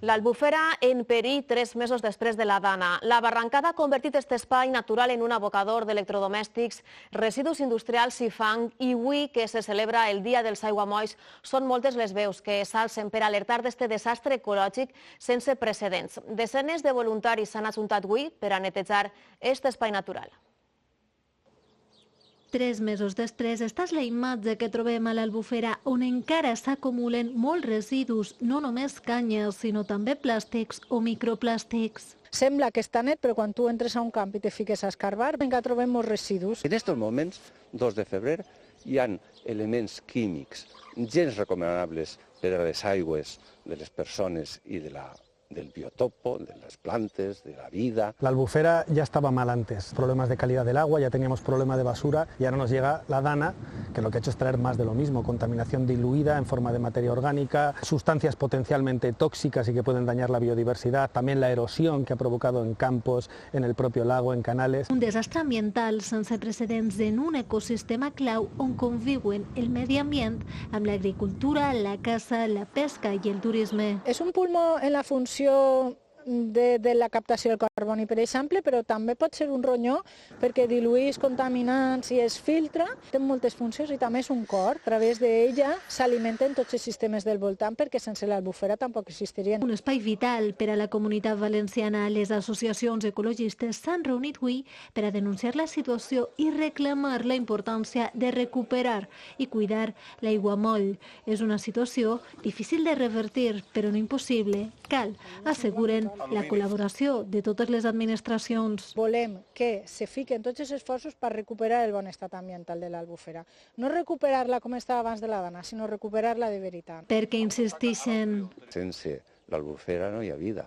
L'Albufera en perill 3 mesos després de la dana. La barrancada ha convertit aquest espai natural en un abocador d'electrodomèstics, residus industrials i fang, i avui que se celebra el Dia dels Aiguamolls són moltes les veus que s'alcen per alertar d'aquest desastre ecològic sense precedents. Desenes de voluntaris s'han ajuntat avui per a netejar aquest espai natural. 3 mesos després, esta és la imatge que trobem a l'Albufera, on encara s'acumulen molts residus, no només canyes, sinó també plàstics o microplàstics. Sembla que està net, però quan tu entres a un camp i te fiques a escarbar, encara trobem molts residus. En aquests moments, 2 de febrer, hi ha elements químics gens recomanables per a les aigües de les persones i del biotopo, de las plantas, de la vida. La Albufera ya estaba mal antes, problemas de calidad del agua, ya teníamos problemas de basura y ahora nos llega la dana, que lo que ha hecho es traer más de lo mismo, contaminación diluida en forma de materia orgánica, sustancias potencialmente tóxicas y que pueden dañar la biodiversidad, también la erosión que ha provocado en campos, en el propio lago, en canales. Un desastre ambiental sense precedents en un ecosistema clau on conviuen el medi ambient amb l'agricultura, la caça, la pesca i el turisme. És un pulmó en la funció de la captació del carboni, per exemple, però també pot ser un ronyó perquè diluïs contaminants i es filtra. Té moltes funcions i també és un cor. A través d'ella s'alimenten tots els sistemes del voltant perquè sense l'Albufera tampoc existirien. Un espai vital per a la comunitat valenciana. Les associacions ecologistes s'han reunit avui per a denunciar la situació i reclamar la importància de recuperar i cuidar l'aiguamoll. És una situació difícil de revertir, però no impossible. Cal, asseguren, la col·laboració de totes les administracions. Volem que se fiquen tots els esforços per recuperar el bon estat ambiental de l'Albufera. No recuperar-la com estava abans de la dana, sinó recuperar-la de veritat. Perquè insistixen. Sense l'Albufera no hi ha vida.